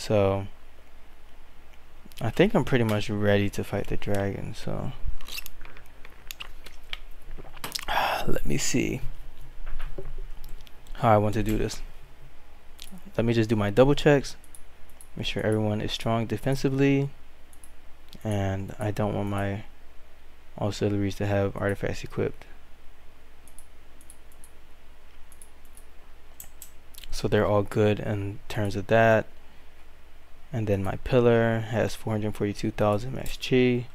So I think I'm pretty much ready to fight the dragon. So let me see how I want to do this. Let me just do my double checks, make sure everyone is strong defensively, and I don't want my auxiliaries to have artifacts equipped. So they're all good in terms of that. And then my pillar has 442,000 max chi.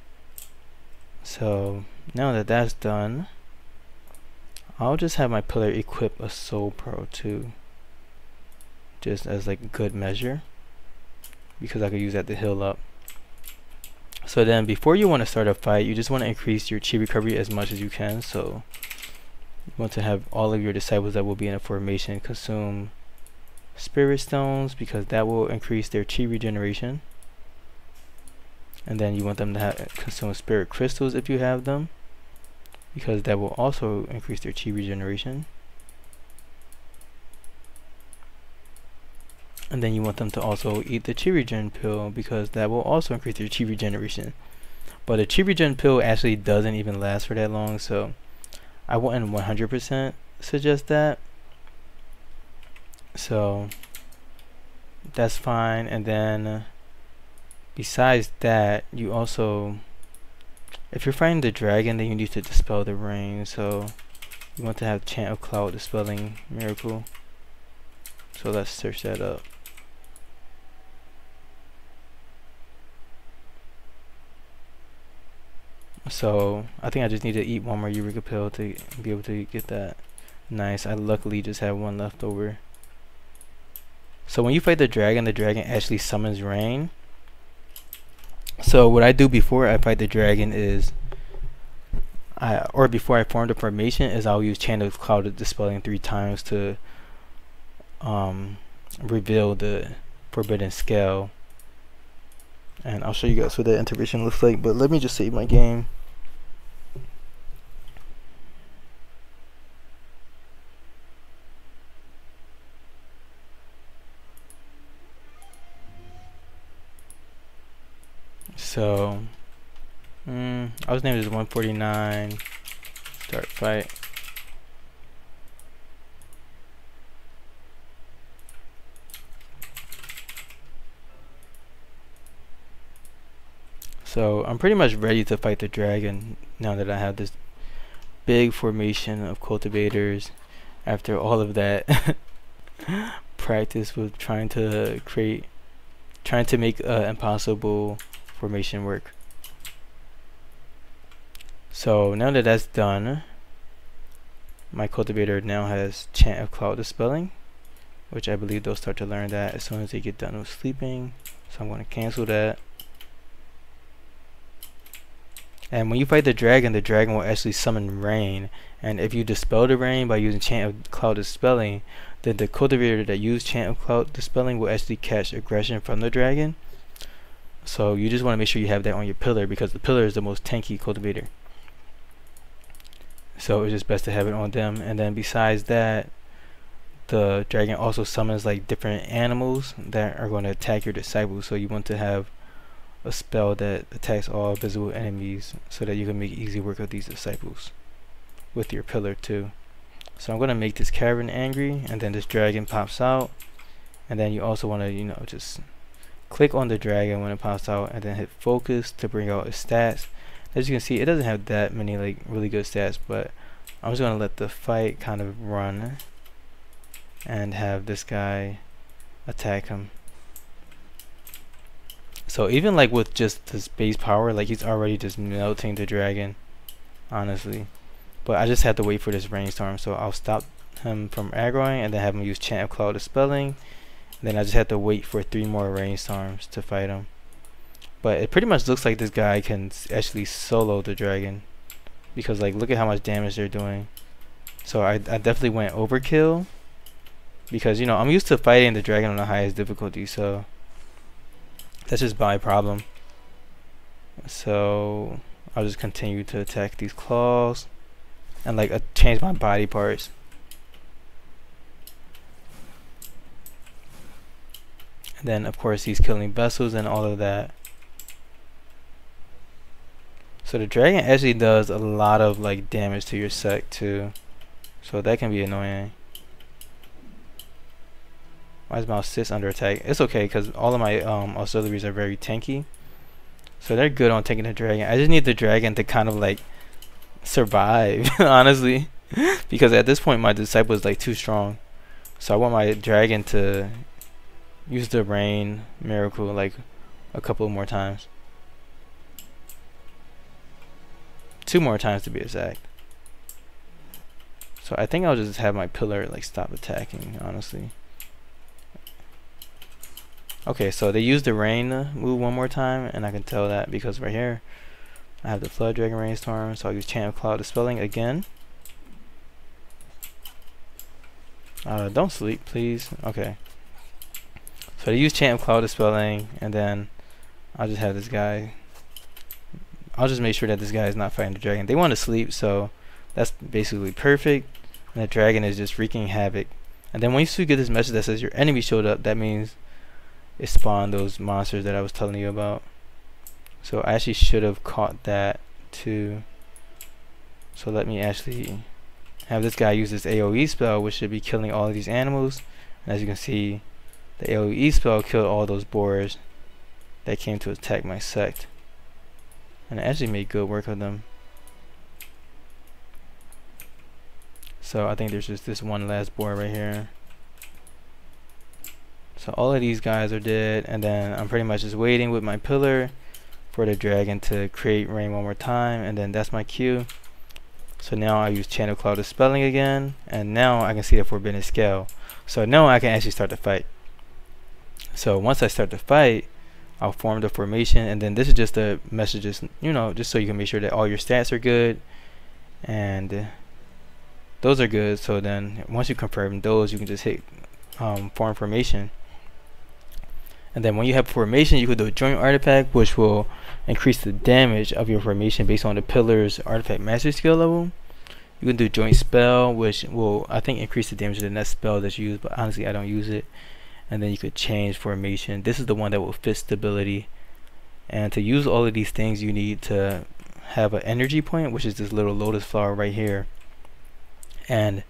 So now that that's done, I'll just have my pillar equip a soul pearl too, just as like good measure, because I could use that to heal up. So then before you want to start a fight, you just want to increase your chi recovery as much as you can. So you want to have all of your disciples that will be in a formation consume spirit stones, because that will increase their chi regeneration. And then you want them to consume spirit crystals if you have them, because that will also increase their chi regeneration. And then you want them to also eat the chi regen pill, because that will also increase their chi regeneration. But the chi regen pill actually doesn't even last for that long, so I wouldn't 100% suggest that. So that's fine. And then besides that, you also, if you're fighting the dragon, then you need to dispel the rain. So you want to have Chant of Cloud Dispelling Miracle. So let's search that up. So I think I just need to eat one more Eureka pill to be able to get that. Nice. I luckily just have one left over. So when you fight the dragon actually summons rain. So what I do before I fight the dragon is, or before I form the formation, is I'll use Chant of Cloud Dispelling 3 times to reveal the forbidden scale. And I'll show you guys what that intervention looks like, but let me just save my game. So I was named as 149. Start fight. So I'm pretty much ready to fight the dragon now that I have this big formation of cultivators after all of that practice with trying to make impossible formation work. So now that that's done, my cultivator now has Chant of Cloud Dispelling, which I believe they'll start to learn that as soon as they get done with sleeping. So I'm going to cancel that. And when you fight the dragon will actually summon rain. And if you dispel the rain by using Chant of Cloud Dispelling, then the cultivator that used Chant of Cloud Dispelling will actually catch aggression from the dragon. So you just want to make sure you have that on your pillar, because the pillar is the most tanky cultivator. So it's just best to have it on them. And then besides that, the dragon also summons like different animals that are going to attack your disciples. So you want to have a spell that attacks all visible enemies so that you can make easy work of these disciples with your pillar too. So I'm going to make this cavern angry, and then this dragon pops out. And then you also want to, just click on the dragon when it pops out, and then hit focus to bring out its stats. As you can see, it doesn't have that many like really good stats, but I'm just going to let the fight kind of run and have this guy attack him. So even like with just his base power, like he's already just melting the dragon, honestly. But I just have to wait for this rainstorm, so I'll stop him from aggroing and then have him use Chant of Cloud Dispelling. Then I just have to wait for 3 more rainstorms to fight him. But it pretty much looks like this guy can actually solo the dragon, because like look at how much damage they're doing. So I definitely went overkill, because I'm used to fighting the dragon on the highest difficulty, so that's just my problem. So I'll just continue to attack these claws and like change my body parts. And then of course he's killing vessels and all of that. So the dragon actually does a lot of like damage to your sect too, so that can be annoying. Why is mouse 6 under attack? It's okay because all of my auxiliaries are very tanky, so they're good on taking the dragon. I just need the dragon to kind of like survive honestly, because at this point my disciple is like too strong. So I want my dragon to use the rain miracle like a couple more times. 2 more times to be exact. So I think I'll just have my pillar like stop attacking, honestly. Okay, so they used the rain move one more time, and I can tell that because right here I have the flood dragon rainstorm, so I'll use Chant of Cloud Dispelling again. Don't sleep, please. Okay. So they use Chant of Cloud Dispelling, and then I'll just have this guy. I'll just make sure that this guy is not fighting the dragon. They want to sleep, so that's basically perfect. And the dragon is just wreaking havoc. And then once you get this message that says your enemy showed up, that means it spawned those monsters that I was telling you about. So I actually should have caught that too. So let me actually have this guy use this AoE spell, which should be killing all of these animals. And as you can see, the AoE spell killed all those boars that came to attack my sect. And I actually made good work of them. So I think there's just this one last boar right here. So all of these guys are dead, and then I'm pretty much just waiting with my pillar for the dragon to create rain one more time, and then that's my cue. So now I use Chant of Cloud Dispelling again, and now I can see the Forbidden Scale. So now I can actually start the fight. So once I start the fight, I'll form the formation, and then this is just the messages, you know, just so you can make sure that all your stats are good, and those are good. So then once you confirm those, you can just hit form formation. And then when you have formation, you can do a joint artifact, which will increase the damage of your formation based on the pillar's artifact mastery skill level. You can do joint spell, which will, I think, increase the damage of the next spell that's used, but honestly I don't use it. And then you could change formation. This is the one that will fit stability. And to use all of these things, you need to have an energy point, which is this little lotus flower right here. And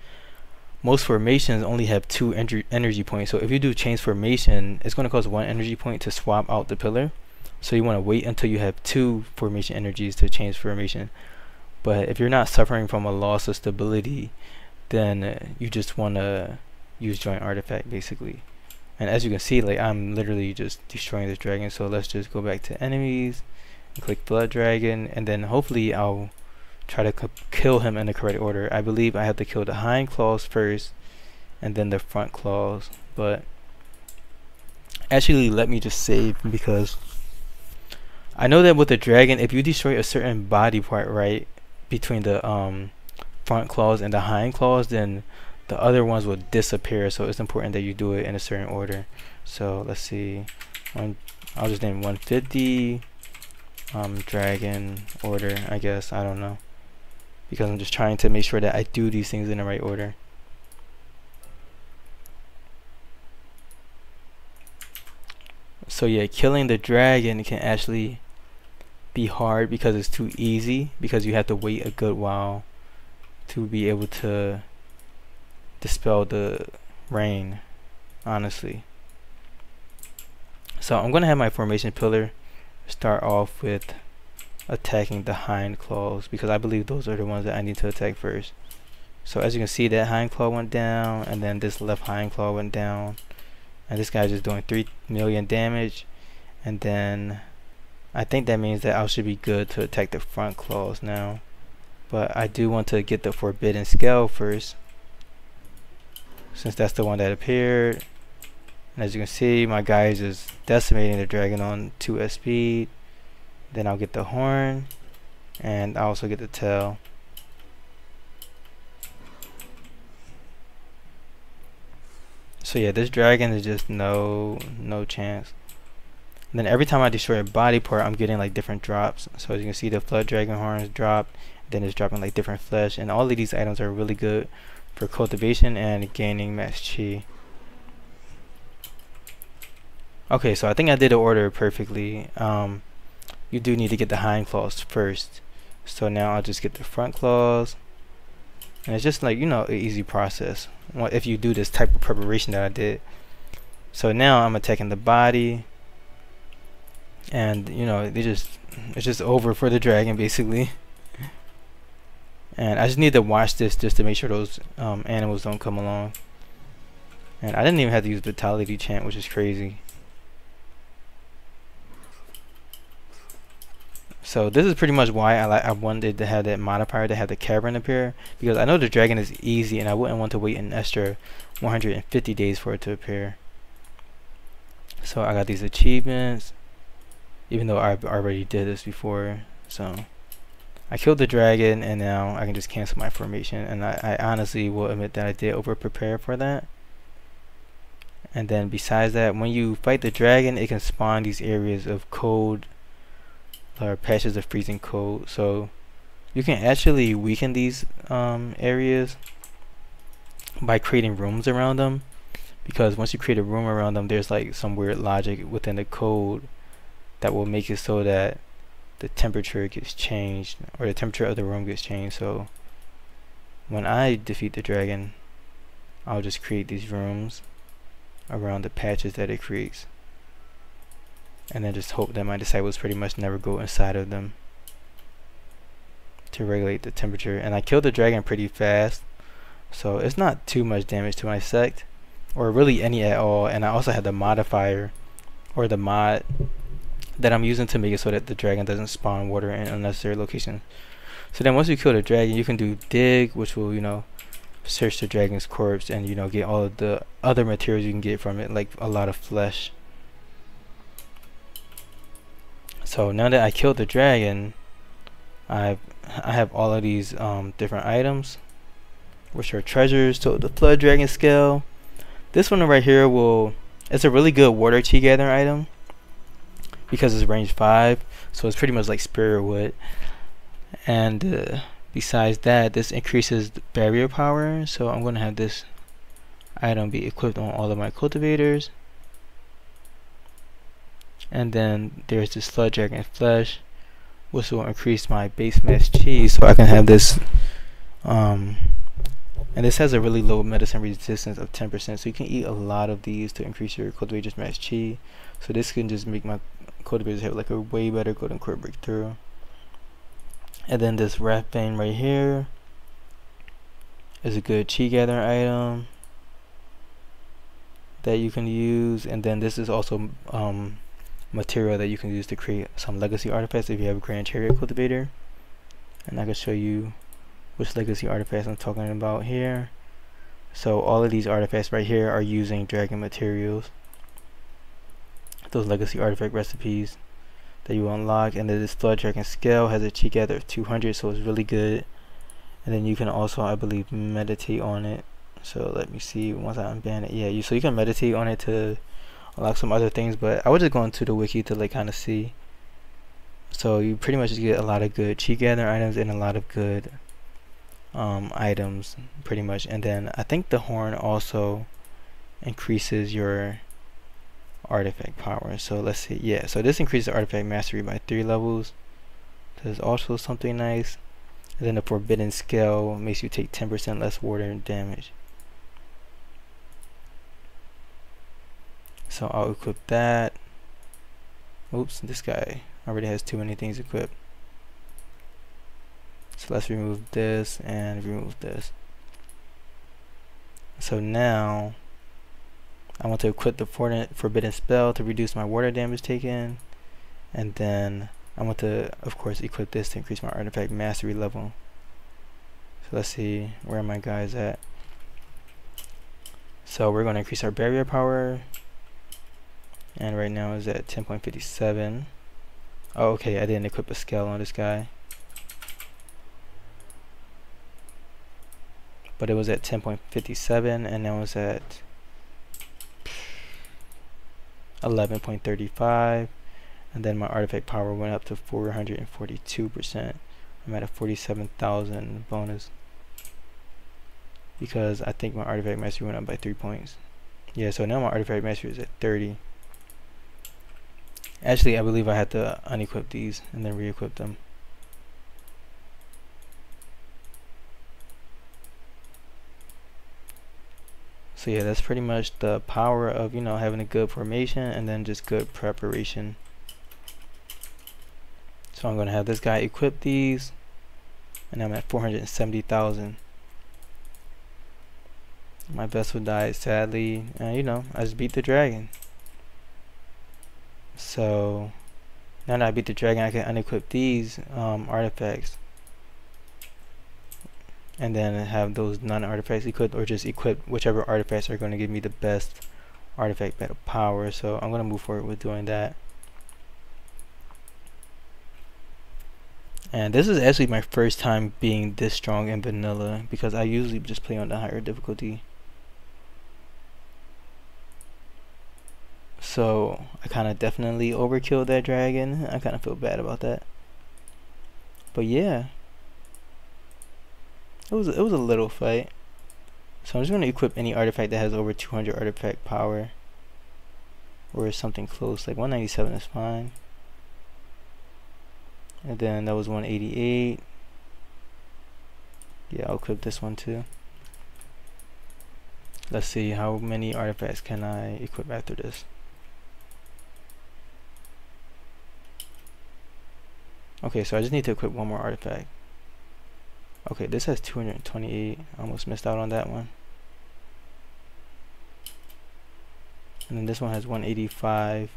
most formations only have 2 energy points. So if you do change formation, it's going to cost 1 energy point to swap out the pillar. So you want to wait until you have 2 formation energies to change formation. But if you're not suffering from a loss of stability, then you just want to use joint artifact basically. And as you can see, like, I'm literally just destroying this dragon. So let's just go back to enemies and click Blood Dragon, and then hopefully I'll try to kill him in the correct order. I believe I have to kill the hind claws first and then the front claws, but actually let me just save, because I know that with the dragon, if you destroy a certain body part right between the front claws and the hind claws, then the other ones will disappear. So it's important that you do it in a certain order. So let's see, I'll just name 150 dragon order, I guess. I don't know, because I'm just trying to make sure that I do these things in the right order. So yeah, killing the dragon can actually be hard because it's too easy, because you have to wait a good while to be able to dispel the rain, honestly. So I'm gonna have my formation pillar start off with attacking the hind claws, because I believe those are the ones that I need to attack first. So as you can see, that hind claw went down, and then this left hind claw went down, and this guy's just doing 3 million damage. And then I think that means that I should be good to attack the front claws now, but I do want to get the Forbidden Scale first, since that's the one that appeared. And as you can see, my guy is just decimating the dragon on 2s speed. Then I'll get the horn, and I also get the tail. So yeah, this dragon is just no chance. And then every time I destroy a body part, I'm getting like different drops. So as you can see, the flood dragon horns dropped, then it's dropping like different flesh, and all of these items are really good for cultivation and gaining max chi. Okay, so I think I did the order perfectly. You do need to get the hind claws first. So now I'll just get the front claws. And it's just like, you know, an easy process if you do this type of preparation that I did. So now I'm attacking the body. And, you know, it's just over for the dragon, basically. And I just need to watch this just to make sure those animals don't come along. And I didn't even have to use Vitality Chant, which is crazy. So this is pretty much why I wanted to have that modifier to have the cavern appear, because I know the dragon is easy and I wouldn't want to wait an extra 150 days for it to appear. So I got these achievements, even though I already did this before. So I killed the dragon and now I can just cancel my formation, and I honestly will admit that I did over prepare for that. And then besides that, when you fight the dragon, it can spawn these areas of cold or patches of freezing cold, so you can actually weaken these areas by creating rooms around them, because once you create a room around them, there's like some weird logic within the code that will make it so that the temperature gets changed, or the temperature of the room gets changed. So when I defeat the dragon, I'll just create these rooms around the patches that it creates, and then just hope that my disciples pretty much never go inside of them to regulate the temperature. And I killed the dragon pretty fast, so it's not too much damage to my sect, or really any at all. And I also had the modifier, or the mod that I'm using to make it so that the dragon doesn't spawn water in unnecessary locations. So then once you kill the dragon, you can do dig, which will, you know, search the dragon's corpse and, you know, get all of the other materials you can get from it, like a lot of flesh. So now that I killed the dragon, I have all of these different items, which are treasures. So the flood dragon scale, this one right here it's a really good water chi gathering item because it's range 5, so it's pretty much like spirit wood. And besides that, this increases the barrier power, so I'm going to have this item be equipped on all of my cultivators. And then there's this flood dragon flesh, which will increase my base mass chi, so I can have this and this has a really low medicine resistance of 10%, so you can eat a lot of these to increase your cultivator's mass chi. So this can just make my cultivators have like a way better golden core breakthrough. And then this wrath bane right here is a good chi gathering item that you can use. And then this is also material that you can use to create some legacy artifacts if you have a Grand Chariot cultivator. And I can show you which legacy artifacts I'm talking about here. So all of these artifacts right here are using dragon materials, those legacy artifact recipes that you unlock. And then this flood dragon scale has a chi gather of 200, so it's really good. And then you can also, I believe, meditate on it. So let me see, once I unban it, yeah, so you can meditate on it to unlock some other things, but I was just going to the wiki to like kind of see. So you pretty much just get a lot of good chi gathering items and a lot of good items pretty much. And then I think the horn also increases your artifact power. So let's see, yeah, so this increases artifact mastery by 3 levels. There's also something nice. And then the forbidden scale makes you take 10% less water damage. So I'll equip that. Oops, this guy already has too many things equipped. So let's remove this and remove this. So now I want to equip the forbidden spell to reduce my water damage taken. And then I want to, of course, equip this to increase my artifact mastery level. So let's see where my guys at. So we're going to increase our barrier power, and right now is at 10.57. Oh, okay, I didn't equip a scale on this guy, but it was at 10.57, and now it's at 11.35. And then my artifact power went up to 442%. I'm at a 47,000 bonus because I think my artifact mastery went up by 3 points. Yeah, so now my artifact mastery is at 30. Actually, I believe I had to unequip these and then re-equip them. So yeah, that's pretty much the power of, you know, having a good formation and then just good preparation. So I'm gonna have this guy equip these, and I'm at 470,000. My vessel died sadly, and you know, I just beat the dragon. So now that I beat the dragon, I can unequip these artifacts, and then have those non-artifacts equipped, or just equip whichever artifacts are going to give me the best artifact battle power. So I'm going to move forward with doing that. And this is actually my first time being this strong in vanilla, because I usually just play on the higher difficulty. So I kind of definitely overkilled that dragon. I kind of feel bad about that. But yeah, it was a little fight. So I'm just gonna equip any artifact that has over 200 artifact power, or something close. Like 197 is fine. And then that was 188. Yeah, I'll equip this one too. Let's see, how many artifacts can I equip after this? Okay, so I just need to equip one more artifact. Okay, this has 228. I almost missed out on that one. And then this one has 185.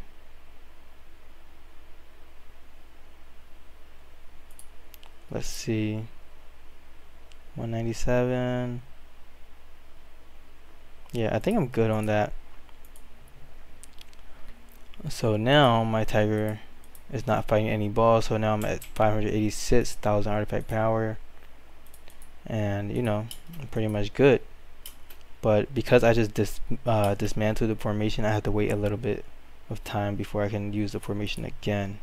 Let's see. 197. Yeah, I think I'm good on that. So now my tiger is not fighting any balls, so now I'm at 586,000 artifact power, and you know, I'm pretty much good. But because I just dismantled the formation, I have to wait a little bit of time before I can use the formation again.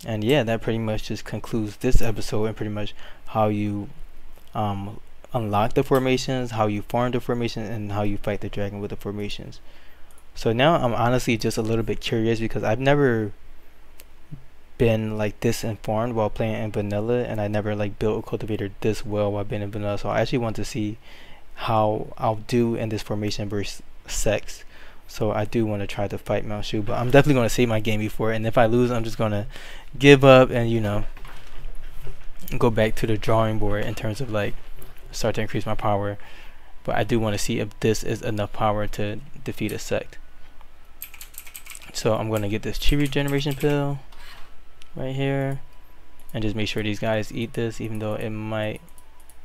And yeah, that pretty much just concludes this episode, and pretty much how you unlock the formations, how you farm the formations, and how you fight the dragon with the formations. So now I'm honestly just a little bit curious, because I've never been like this informed while playing in vanilla, and I never like built a cultivator this well while being in vanilla. So I actually want to see how I'll do in this formation versus Sects. So I do want to try to fight Mount Shu, but I'm definitely going to save my game before, and if I lose, I'm just going to give up and, you know, go back to the drawing board in terms of like start to increase my power. But I do want to see if this is enough power to defeat a sect. So I'm going to get this chi regeneration pill right here, and just make sure these guys eat this, even though it might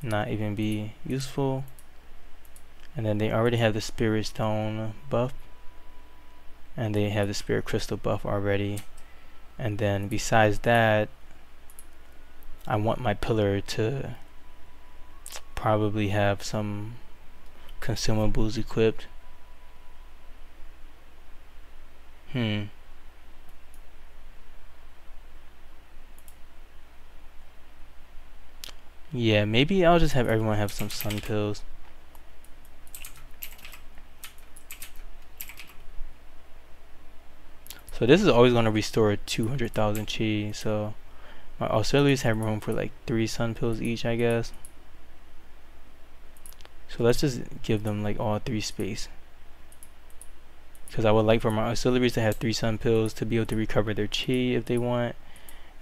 not even be useful. And then they already have the spirit stone buff, and they have the spirit crystal buff already. And then besides that, I want my pillar to probably have some consumables equipped. Yeah, maybe I'll just have everyone have some sun pills. So this is always going to restore 200,000 chi, so my auxiliaries have room for like 3 sun pills each, I guess. So let's just give them like all 3 space, because I would like for my auxiliaries to have 3 sun pills to be able to recover their chi if they want.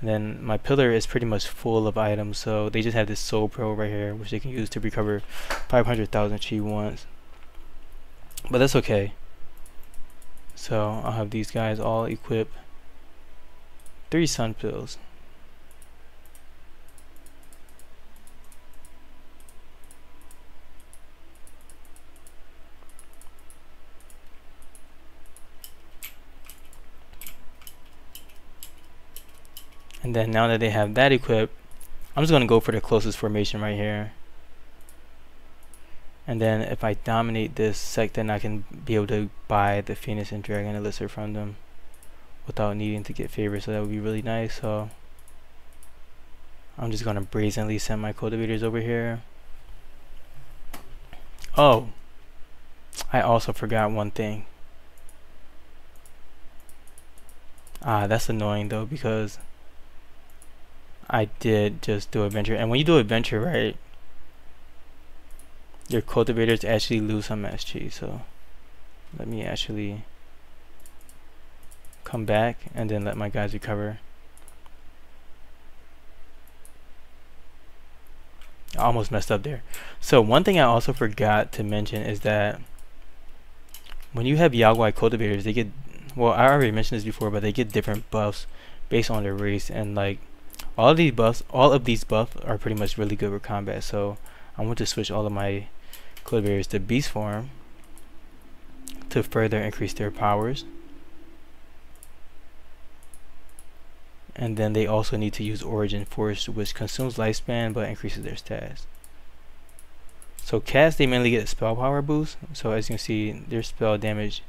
And then my pillar is pretty much full of items, so they just have this soul pearl right here, which they can use to recover 500,000 chi once. But that's okay. So I'll have these guys all equip 3 sun pills. And then now that they have that equipped, I'm just going to go for the closest formation right here. And then if I dominate this sect, then I can be able to buy the Phoenix and Dragon Elixir from them without needing to get favors, so that would be really nice. So I'm just going to brazenly send my cultivators over here. Oh, I also forgot one thing. That's annoying though, because I did just do adventure, and when you do adventure, right, your cultivators actually lose some SG. So let me actually come back and then let my guys recover. I almost messed up there. So one thing I also forgot to mention is that when you have Yaogui cultivators, they get, well, I already mentioned this before, but they get different buffs based on their race, and like all of these buffs are pretty much really good with combat. So I want to switch all of my cultivators to beast form to further increase their powers. And then they also need to use Origin Force, which consumes lifespan but increases their stats. So cast, they mainly get a spell power boost. So as you can see, their spell damage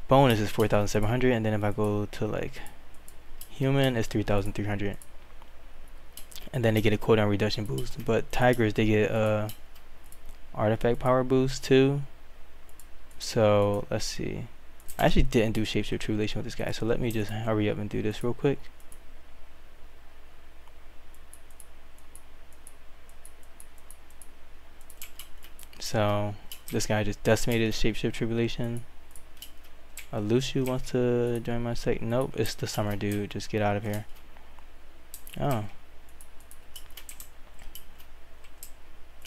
bonus is 4,700, and then if I go to like human, it's 3,300. And then they get a cooldown reduction boost. But tigers, they get a artifact power boost too. So let's see. I actually didn't do Shapeshift Tribulation with this guy, so let me just hurry up and do this real quick. So this guy just decimated Shapeshift Tribulation. Luciu wants to join my sect. Nope, it's the summer dude. Just get out of here. Oh.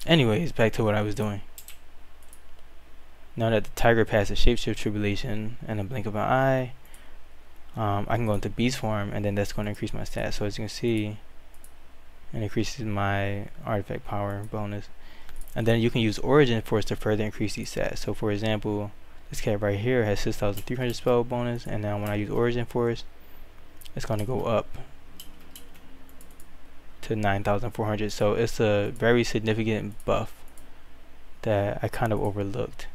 Anyways, back to what I was doing. Now that the tiger passes Shapeshift Tribulation in a blink of an eye, I can go into beast form, and then that's going to increase my stats. So as you can see, it increases my artifact power bonus. And then you can use Origin Force to further increase these stats. So for example, this cat right here has 6,300 spell bonus, and now when I use Origin Force, it's going to go up to 9,400. So it's a very significant buff that I kind of overlooked.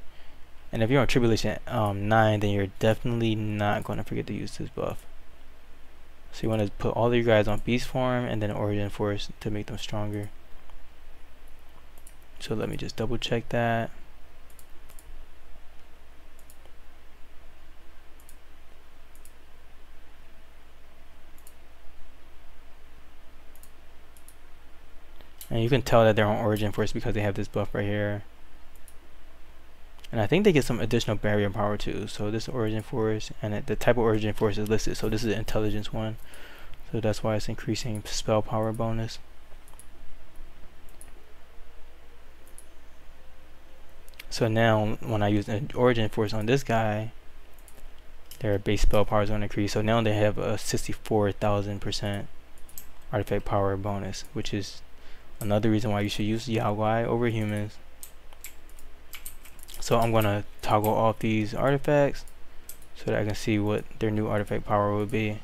And if you're on Tribulation 9, then you're definitely not going to forget to use this buff. So you want to put all of your guys on beast form and then Origin Force to make them stronger. So let me just double check that. And you can tell that they're on Origin Force because they have this buff right here. And I think they get some additional barrier power too. So this Origin Force, and the type of Origin Force is listed. So this is the intelligence one. So that's why it's increasing spell power bonus. So now when I use an Origin Force on this guy, their base spell power is going to increase. So now they have a 64,000% artifact power bonus, which is another reason why you should use Yaogui over humans. So I'm going to toggle off these artifacts so that I can see what their new artifact power would be.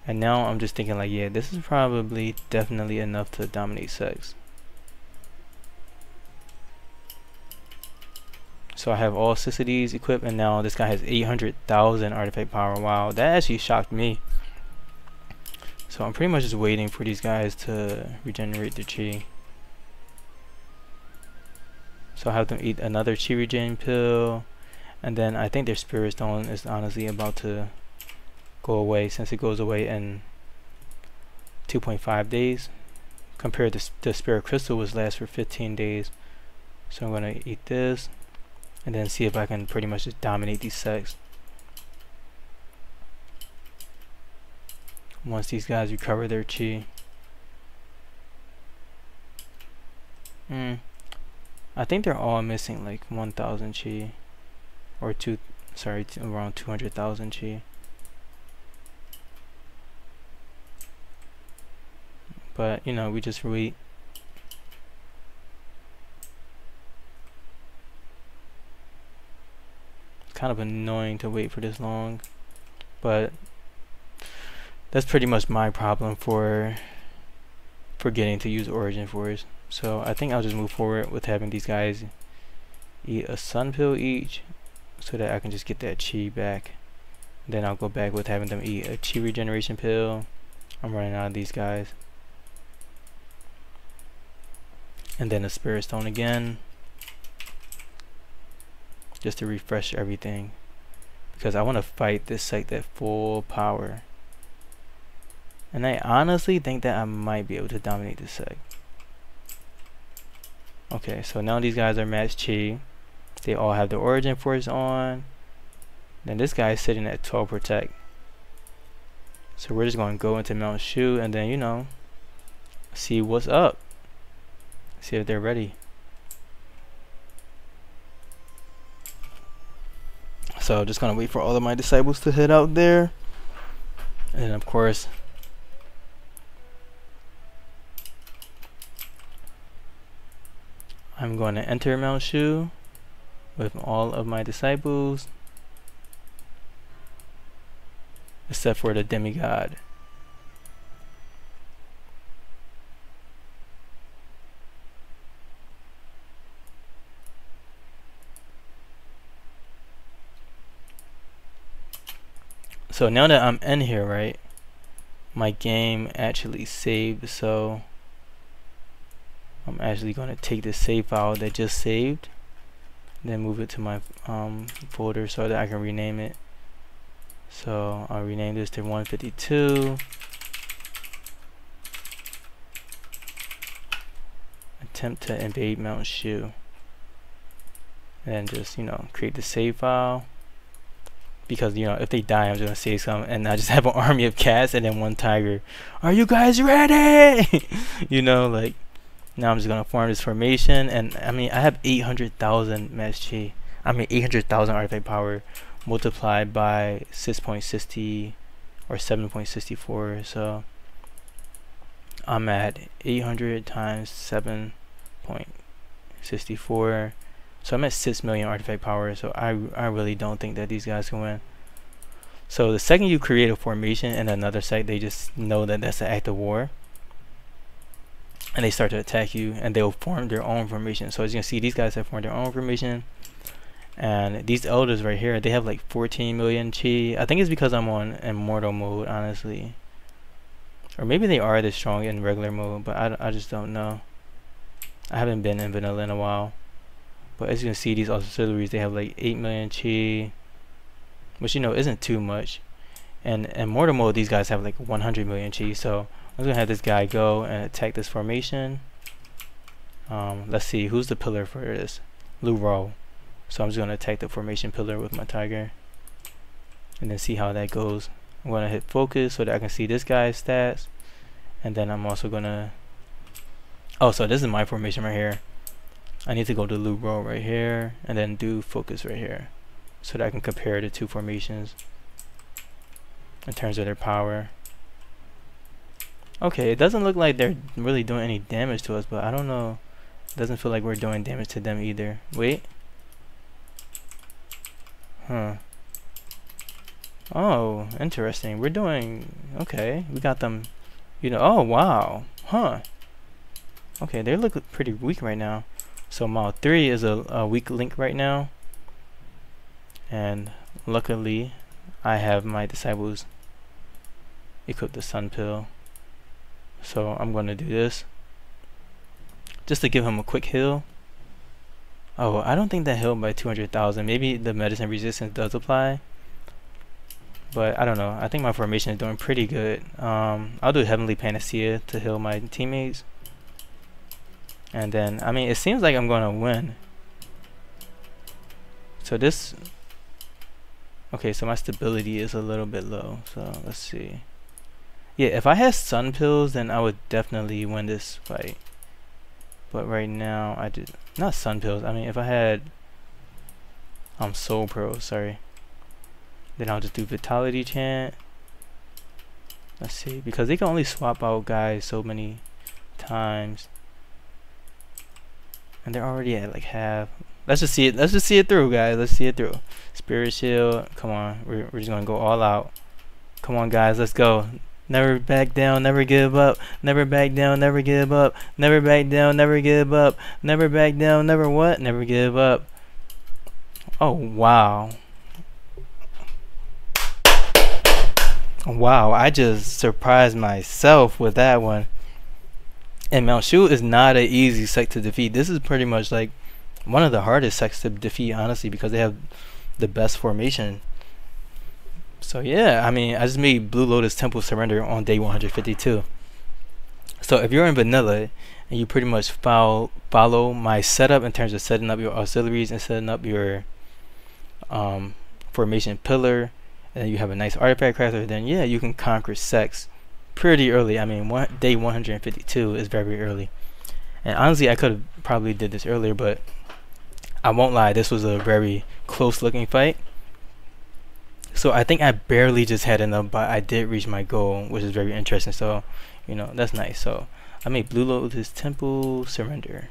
And now I'm just thinking like, yeah, this is probably definitely enough to dominate Sects. So I have all 6 of these equipped, and now this guy has 800,000 artifact power. Wow, that actually shocked me. So I'm pretty much just waiting for these guys to regenerate their chi. So I have them eat another chi regen pill, and then I think their spirit stone is honestly about to go away, since it goes away in 2.5 days compared to the spirit crystal, which lasts for 15 days. So I'm going to eat this and then see if I can pretty much just dominate these Sects. Once these guys recover their chi. I think they're all missing like 1,000 chi, or around 200,000 chi. But you know, we just wait. It's kind of annoying to wait for this long, but that's pretty much my problem for forgetting to use Origin Force. So I think I'll just move forward with having these guys eat a sun pill each, so that I can just get that chi back. Then I'll go back with having them eat a chi regeneration pill. I'm running out of these guys. And then a spirit stone again, just to refresh everything. because I want to fight this sect at full power. And I honestly think that I might be able to dominate this sect. Okay, so now these guys are max chi. They all have the origin force on. Then this guy is sitting at 12 protect. So we're just going to go into Mount Shu and then, you know, see what's up. See if they're ready. So just gonna wait for all of my disciples to head out there. And then of course I'm going to enter Mount Shu with all of my disciples, except for the demigod. So now that I'm in here, right, my game actually saved, so I'm actually going to take the save file that just saved, then move it to my folder so that I can rename it. So I'll rename this to 152. Attempt to invade Mount Shu. And just, you know, create the save file. Because, you know, if they die, I'm just gonna save some, and I just have an army of cats and then one tiger. Are you guys ready? You know, like, now I'm just gonna form this formation, and I mean, I have 800,000 mass chi. I mean, 800,000 artifact power multiplied by 6.60 or 7.64. So I'm at 800 times 7.64. So I'm at 6 million artifact power, so I really don't think that these guys can win. So the second you create a formation in another site, they just know that that's an act of war. And they start to attack you, and they'll form their own formation. So as you can see, these guys have formed their own formation. And these elders right here, they have like 14 million chi. I think it's because I'm on immortal mode, honestly. Or maybe they are this strong in regular mode, but I just don't know. I haven't been in vanilla in a while. But as you can see, these auxiliaries, they have like 8 million chi, which, you know, isn't too much. And in mortal mode, these guys have like 100 million chi. So I'm gonna have this guy go and attack this formation. Let's see, who's the pillar for this? Lu Ro. So I'm just gonna attack the formation pillar with my tiger, and then see how that goes. I'm gonna hit focus so that I can see this guy's stats, and then I'm also gonna. Oh, so this is my formation right here. I need to go to Lu Ro right here and then do focus right here so that I can compare the two formations in terms of their power. Okay, it doesn't look like they're really doing any damage to us, but I don't know. It doesn't feel like we're doing damage to them either. Wait. Huh. Oh, interesting. We're doing okay. We got them, you know. Oh, wow. Huh. Okay, they look pretty weak right now. So Mao 3 is a weak link right now, and luckily I have my disciples equip the sun pill, so I'm going to do this just to give him a quick heal. Oh, I don't think that healed by 200,000. Maybe the medicine resistance does apply, but I don't know. I think my formation is doing pretty good. I'll do Heavenly Panacea to heal my teammates. And then, I mean, it seems like I'm going to win. So this... Okay, so my stability is a little bit low. So, let's see. Yeah, if I had sun pills, then I would definitely win this fight. But right now, I did... Not sun pills. I mean, if I had... Soul Pro, sorry. Then I'll just do Vitality Chant. Let's see. Because they can only swap out guys so many times. And they're already at like half. Let's just see it. Let's just see it through, guys. Let's see it through. Spirit Shield. Come on. We're just gonna go all out. Come on, guys. Let's go. Never back down. Never give up. Never back down. Never give up. Never back down. Never give up. Never back down. Never what? Never give up. Oh wow. Wow. I just surprised myself with that one. And Mount Shu is not an easy sect to defeat. This is pretty much like one of the hardest sects to defeat, honestly, because they have the best formation. So yeah, I mean, I just made Blue Lotus Temple surrender on day 152. So if you're in vanilla and you pretty much follow my setup in terms of setting up your auxiliaries and setting up your formation pillar, and you have a nice artifact crafter, then yeah, you can conquer Sects pretty early. I mean, day 152 is very early. And honestly, I could have probably did this earlier, but I won't lie, this was a very close looking fight. So I think I barely just had enough, but I did reach my goal, which is very interesting. So, you know, that's nice. So I made Blue Lotus Temple surrender.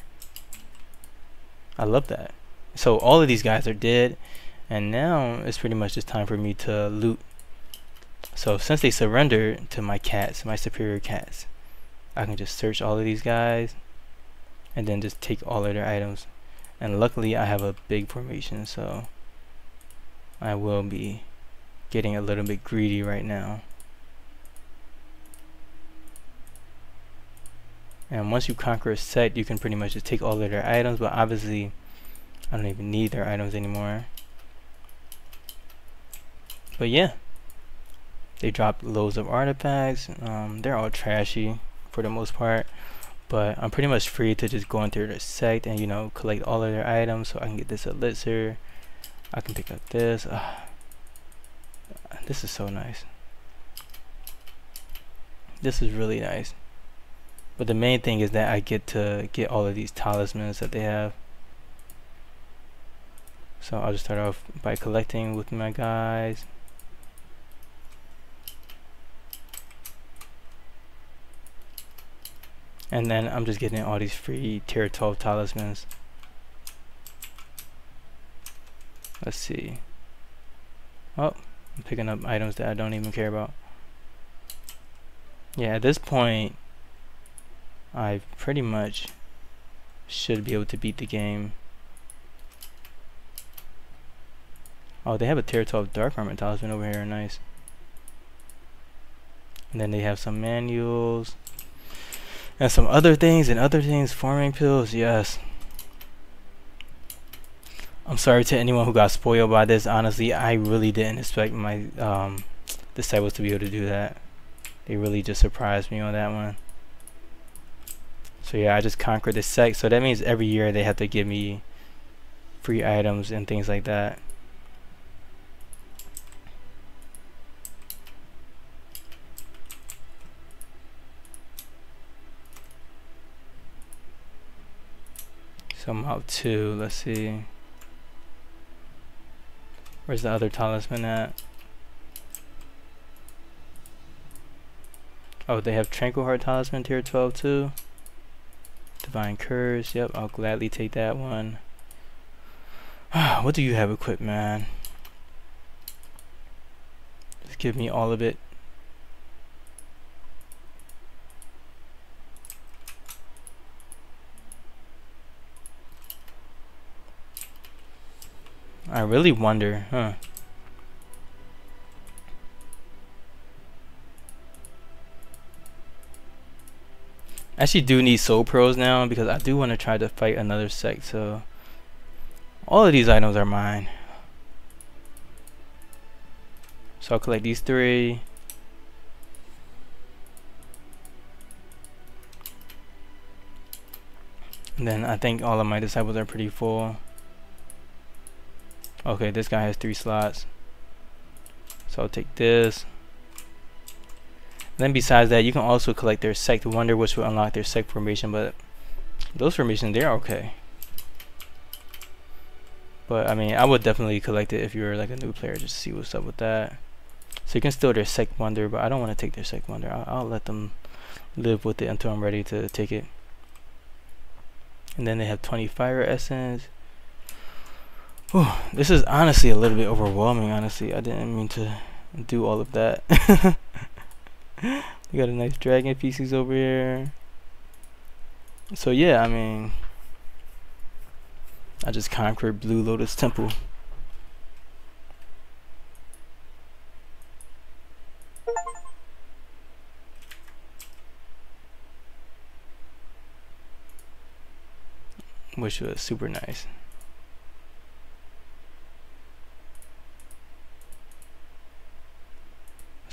I love that. So all of these guys are dead, and now it's pretty much just time for me to loot. So since they surrendered to my cats, my superior cats, I can just search all of these guys and then just take all of their items. And luckily I have a big formation, so I will be getting a little bit greedy right now. And once you conquer a sect, you can pretty much just take all of their items, but obviously I don't even need their items anymore. But yeah, they dropped loads of artifacts. They're all trashy for the most part, but I'm pretty much free to just go into their sect and, you know, collect all of their items. So I can get this elixir, I can pick up this. This is so nice. This is really nice. But the main thing is that I get to get all of these talismans that they have. So I'll just start off by collecting with my guys. And then I'm just getting all these free tier 12 talismans. Let's see. Oh, I'm picking up items that I don't even care about. Yeah, at this point I pretty much should be able to beat the game. Oh, they have a tier 12 dark armor talisman over here, nice. And then they have some manuals and some other things, farming pills, yes. I'm sorry to anyone who got spoiled by this. Honestly, I really didn't expect my disciples to be able to do that. They really just surprised me on that one. So yeah, I just conquered the sect. So that means every year they have to give me free items and things like that. So I'm out 2, let's see. Where's the other talisman at? Oh, they have Tranquil Heart Talisman tier 12 too. Divine Curse, yep, I'll gladly take that one. What do you have equipped, man? Just give me all of it. I really wonder, huh? I actually do need soul pearls now because I do want to try to fight another sect, so all of these items are mine. So I'll collect these 3. And then I think all of my disciples are pretty full. Okay, this guy has 3 slots. So I'll take this. Then besides that, you can also collect their sect wonder, which will unlock their sect formation, but those formations, they're okay. But I mean, I would definitely collect it if you're like a new player, just to see what's up with that. So you can steal their sect wonder, but I don't want to take their sect wonder. I'll let them live with it until I'm ready to take it. And then they have 20 fire essence. Whew, this is honestly a little bit overwhelming, honestly. I didn't mean to do all of that. We got a nice dragon feces over here. So yeah, I mean, I just conquered Blue Lotus Temple. Which was super nice.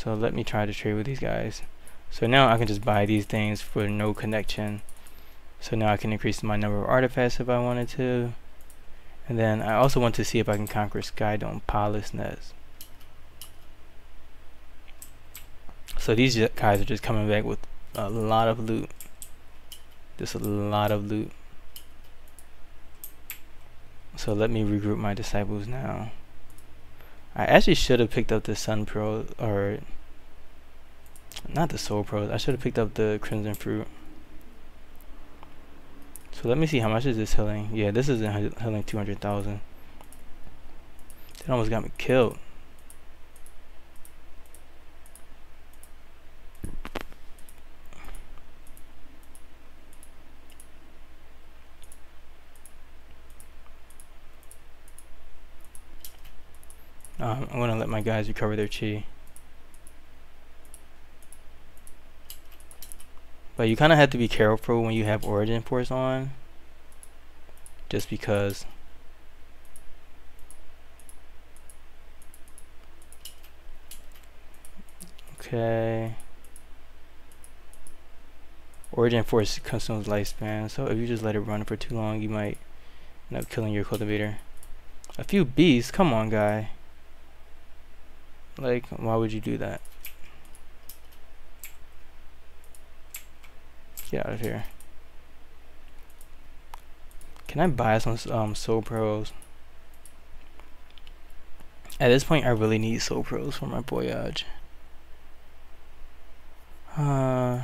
So let me try to trade with these guys. So now I can just buy these things for no connection. So now I can increase my number of artifacts if I wanted to. And then I also want to see if I can conquer Skydome Palace Nest. So these guys are just coming back with a lot of loot. Just a lot of loot. So let me regroup my disciples now. I actually should have picked up the Sun Pearl, or not the Soul Pearls. I should have picked up the Crimson Fruit. So let me see, how much is this healing? Yeah, this is healing 200,000. It almost got me killed. I'm gonna let my guys recover their chi. But you kind of have to be careful when you have Origin Force on, just because okay, Origin Force consumes lifespan, so if you just let it run for too long, you might end up killing your cultivator. A few beasts, come on guy, like why would you do that? Get out of here. Can I buy some Soul Pearls? At this point I really need Soul Pearls for my voyage. Oh,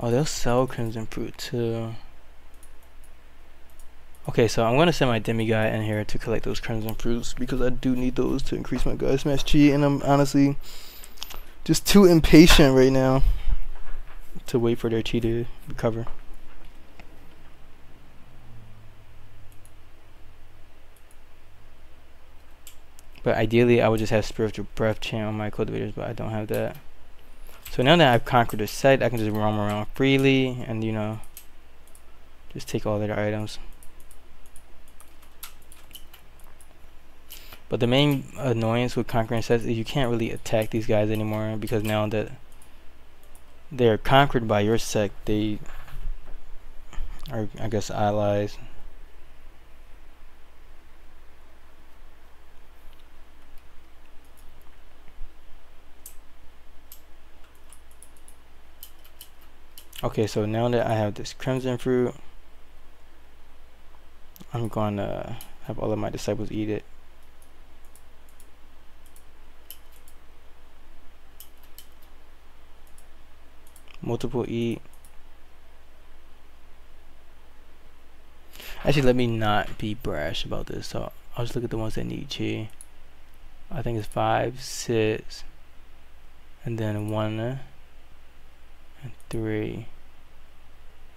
they'll sell Crimson Fruit too. Okay, so I'm gonna send my demigod in here to collect those Crimson Fruits because I do need those to increase my God Smash chi, and I'm honestly just too impatient right now to wait for their chi to recover. But ideally I would just have Spiritual Breath Chant on my cultivators, but I don't have that. So now that I've conquered the site, I can just roam around freely and, you know, just take all their items. But the main annoyance with conquering sets is you can't really attack these guys anymore, because now that they're conquered by your sect, they are, I guess, allies. Okay, so now that I have this Crimson Fruit, I'm going to have all of my disciples eat it. Multiple eat. Actually, let me not be brash about this. So I'll just look at the ones that need chi. I think it's 5, 6, and then 1 and 3,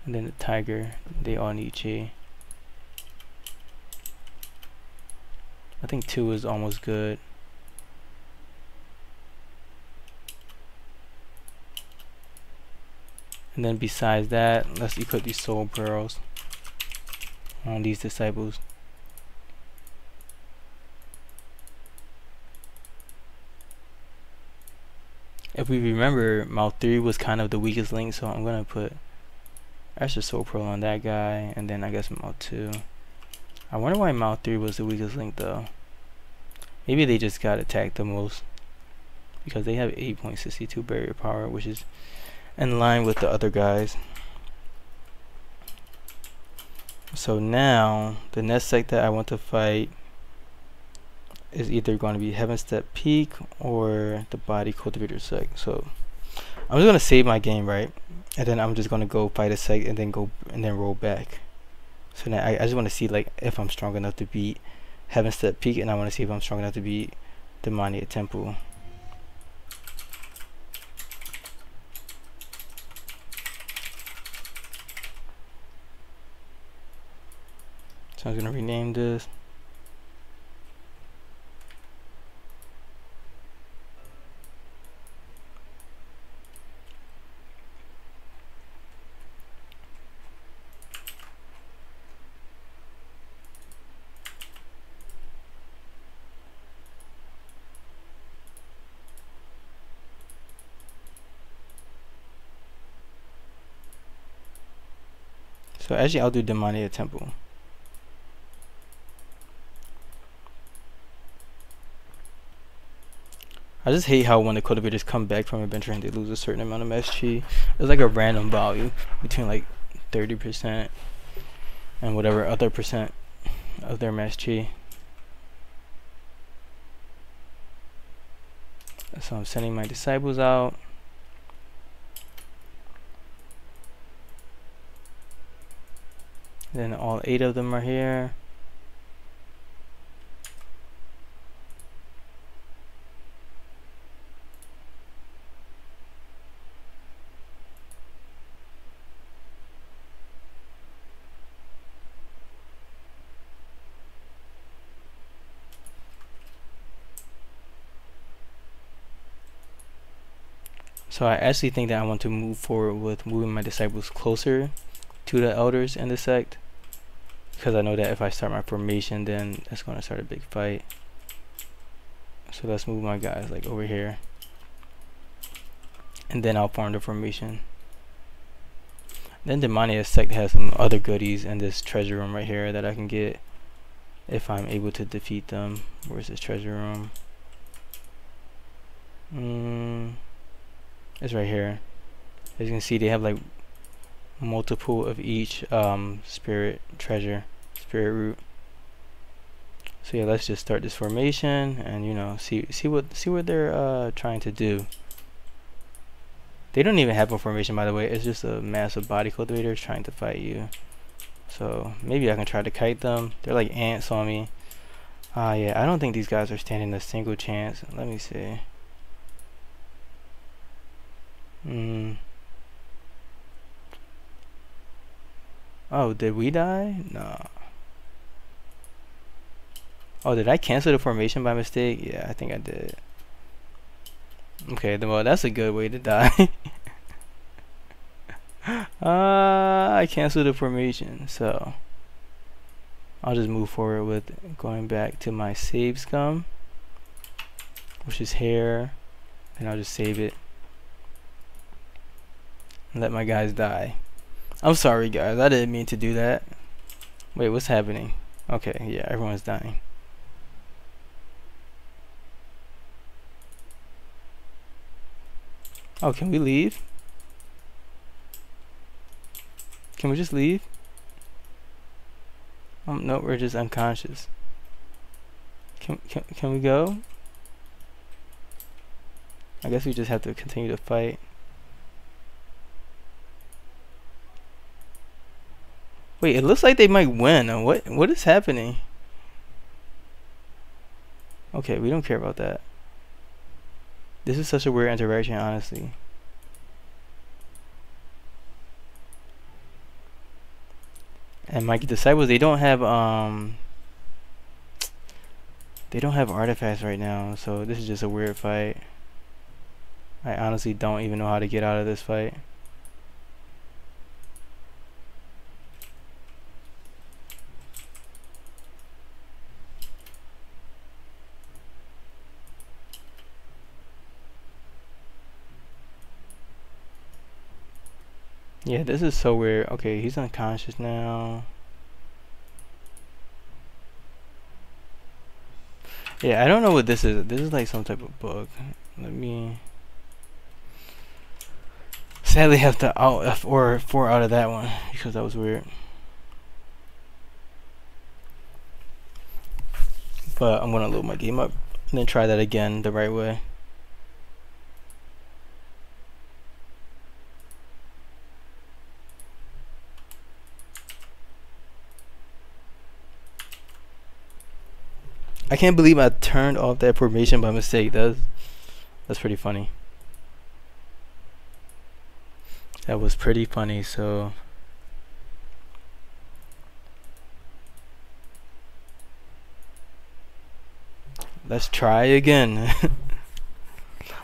and then the tiger. They all need chi. I think 2 is almost good. And then besides that, let's equip these Soul Pearls on these disciples. If we remember, Mouth 3 was kind of the weakest link, so I'm gonna put extra Soul Pearl on that guy, and then I guess Mouth 2. I wonder why Mouth 3 was the weakest link though. Maybe they just got attacked the most, because they have 8.62 barrier power, which is in line with the other guys. So now the next sect that I want to fight is either going to be Heaven Step Peak or the Body Cultivator sect. So I'm just gonna save my game, right, and then I'm just gonna go fight a sect and then roll back. So now I just want to see like if I'm strong enough to beat Heaven Step Peak, and I want to see if I'm strong enough to beat Demonia Temple. So I'm gonna rename this. So actually I'll do Demonia Temple. I just hate how when the cultivators come back from adventuring, they lose a certain amount of MSG. It's like a random value between like 30% and whatever other percent of their MSG. So I'm sending my disciples out. Then all 8 of them are here. So I actually think that I want to move forward with moving my disciples closer to the elders in the sect, because I know that if I start my formation, then it's going to start a big fight. So let's move my guys like over here, and then I'll form the formation. Then Demonia sect has some other goodies in this treasure room right here that I can get if I'm able to defeat them. Where's this treasure room? It's right here. As you can see, they have like multiple of each spirit root. So yeah, let's just start this formation and, you know, see what they're trying to do. They don't even have a formation, by the way. It's just a mass of body cultivators trying to fight you. So maybe I can try to kite them. They're like ants on me. Yeah, I don't think these guys are standing a single chance. Let me see. Oh, did we die? No. Oh, did I cancel the formation by mistake? Yeah, I think I did. Okay, well, that's a good way to die. I canceled the formation, so I'll just move forward with going back to my save scum, which is here, and I'll just save it and let my guys die. I'm sorry, guys, I didn't mean to do that. Wait, what's happening? Okay, yeah, everyone's dying. Oh, can we leave? Can we just leave? No, we're just unconscious. Can we go? I guess we just have to continue to fight. Wait, it looks like they might win. What is happening? Okay, we don't care about that. This is such a weird interaction, honestly. And my disciples, they don't have artifacts right now, so this is just a weird fight. I honestly don't even know how to get out of this fight. Yeah, this is so weird. Okay, he's unconscious now. Yeah, I don't know what this is. This is like some type of bug. Let me... Sadly have to out F4 out of that one because that was weird. But I'm gonna load my game up and then try that again the right way. I can't believe I turned off that formation by mistake. That's pretty funny. That was pretty funny. So let's try again.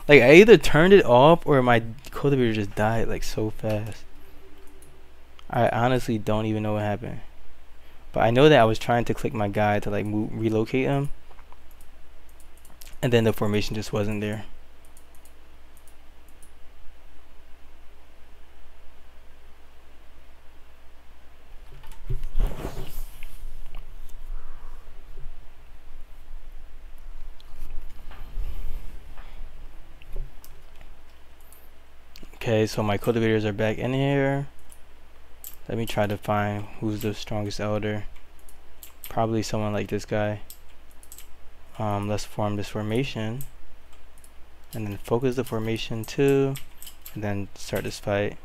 Like, I either turned it off or my cultivator just died like so fast. I honestly don't even know what happened. But I know that I was trying to click my guy to like relocate him, and then the formation just wasn't there. Okay, so my cultivators are back in here. Let me try to find who's the strongest elder. Probably someone like this guy. Let's form this formation. And then focus the formation too. And then start this fight.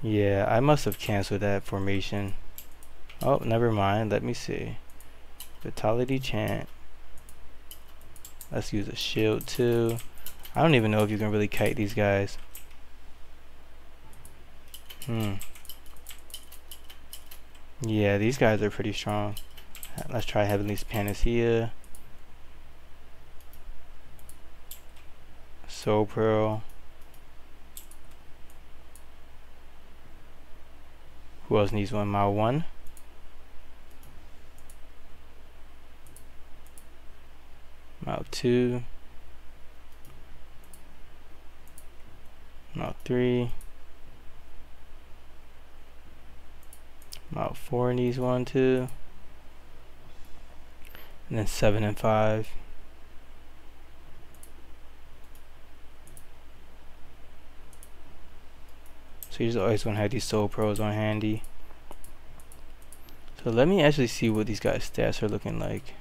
Yeah, I must have canceled that formation. Oh, never mind. Let me see. Vitality Chant. Let's use a shield too. I don't even know if you can really kite these guys. Yeah, these guys are pretty strong. Let's try Heavenly's Panacea. Soul Pearl. Who else needs one? Mile 1. Mile 2. Mile 3. Mile 4 needs one too. And then 7 and 5. So you just always want to have these soul pearls on handy. So let me actually see what these guys' stats are looking like.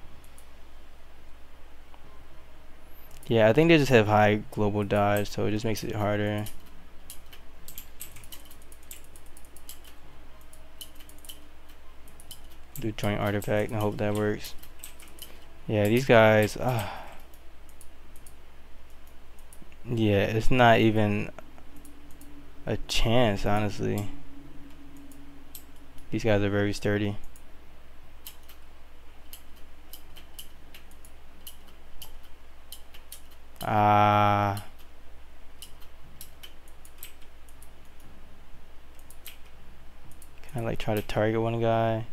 Yeah, I think they just have high global dodge, so it just makes it harder. Do joint artifact and hope that works. Yeah, these guys, yeah, it's not even a chance, honestly. These guys are very sturdy. Can I like try to target one guy?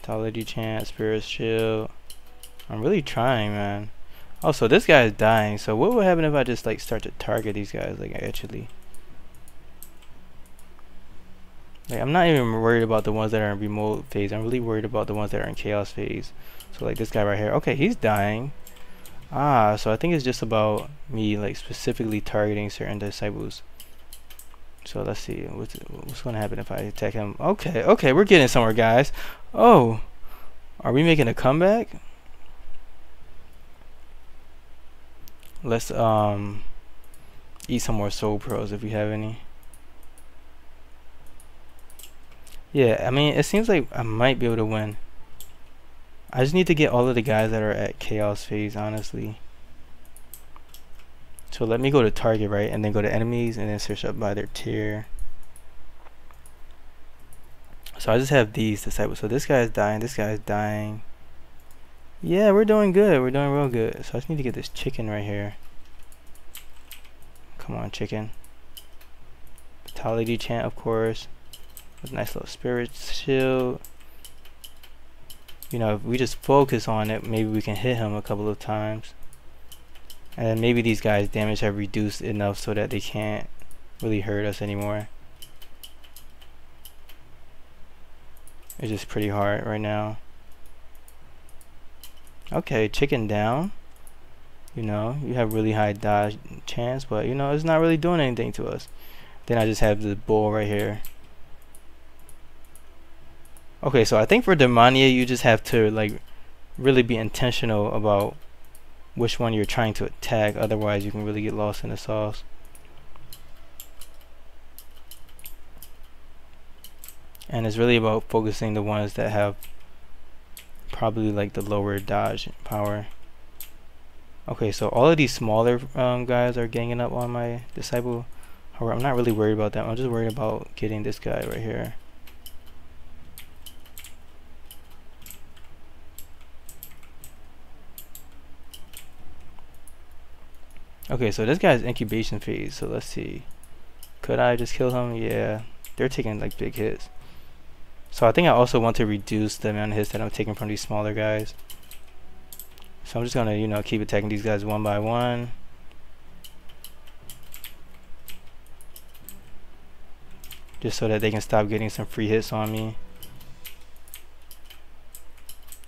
Vitality Chant, Spirit Shield. I'm really trying, man. Also, this guy is dying, so what would happen if I just like start to target these guys, like actually? Like, I'm not even worried about the ones that are in remote phase. I'm really worried about the ones that are in chaos phase. So like this guy right here. Okay, he's dying. So I think it's just about me like specifically targeting certain disciples. So let's see what's gonna happen if I attack him. Okay, we're getting somewhere, guys. Oh, are we making a comeback? Let's eat some more soul pearls if we have any. Yeah, I mean, it seems like I might be able to win. I just need to get all of the guys that are at chaos phase, honestly. So let me go to target, right, and then go to enemies and then search up by their tier. So I just have these disciples. So this guy is dying, this guy is dying. Yeah, we're doing good. We're doing real good. So I just need to get this chicken right here. Come on, chicken. Vitality Chant, of course. With a nice little spirit shield. You know, if we just focus on it, maybe we can hit him a couple of times. And then maybe these guys' damage have reduced enough so that they can't really hurt us anymore. It's just pretty hard right now. Okay, chicken down. You know, you have really high dodge chance, but you know, it's not really doing anything to us. Then I just have the bull right here. Okay, so I think for Demonia, you just have to like really be intentional about which one you're trying to attack. Otherwise, you can really get lost in the sauce. And it's really about focusing the ones that have probably like the lower dodge power. Okay, so all of these smaller guys are ganging up on my disciple. However, I'm not really worried about that. I'm just worried about getting this guy right here. Okay, so this guy's incubation phase, so let's see. Could I just kill him? Yeah, they're taking like big hits. So I think I also want to reduce the amount of hits that I'm taking from these smaller guys. So I'm just gonna, you know, keep attacking these guys one by one. Just so that they can stop getting some free hits on me.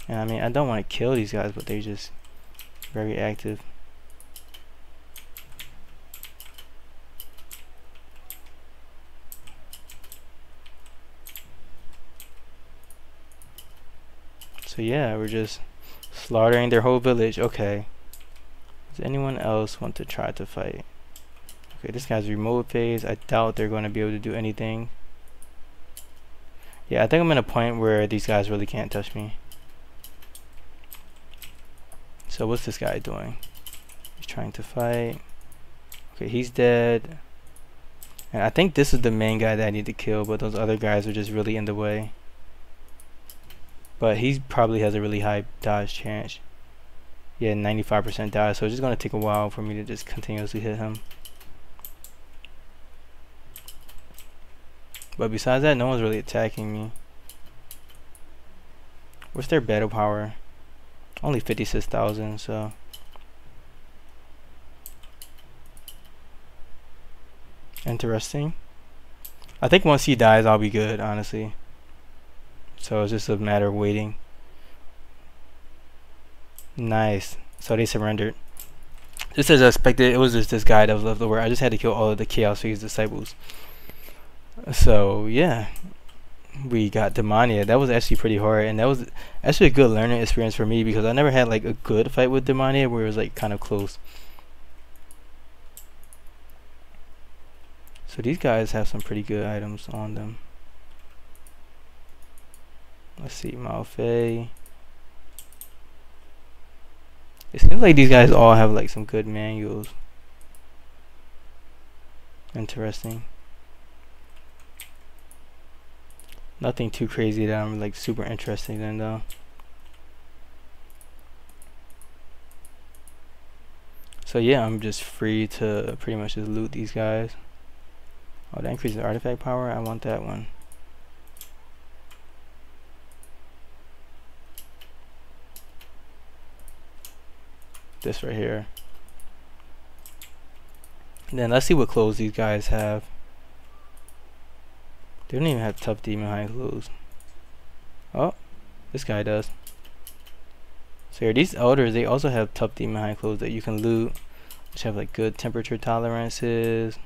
And I mean, I don't want to kill these guys, but they're just very active. So yeah, we're just slaughtering their whole village. Okay. Does anyone else want to try to fight? Okay, this guy's remote phase. I doubt they're going to be able to do anything. Yeah, I think I'm in a point where these guys really can't touch me. So what's this guy doing? He's trying to fight. Okay, he's dead. And I think this is the main guy that I need to kill, but those other guys are just really in the way. But he probably has a really high dodge chance. Yeah, 95% dodge, so it's just going to take a while for me to just continuously hit him. But besides that, no one's really attacking me. What's their battle power? Only 56,000, so... Interesting. I think once he dies, I'll be good, honestly. So it's just a matter of waiting. Nice. So they surrendered. Just as I expected, it was just this guy that was left over. I just had to kill all of the Chaos Phase disciples. So yeah, we got Demonia. That was actually pretty hard, and that was actually a good learning experience for me because I never had like a good fight with Demonia where it was like kind of close. So these guys have some pretty good items on them. Let's see, Malfei. It seems like these guys all have like some good manuals. Interesting. Nothing too crazy that I'm like super interested in though. So yeah, I'm just free to pretty much just loot these guys. Oh, that increases artifact power. I want that one. This right here. And then let's see what clothes these guys have. They don't even have tough demon high clothes. Oh, this guy does. So here, these elders, they also have tough demon high clothes that you can loot, which have like good temperature tolerances,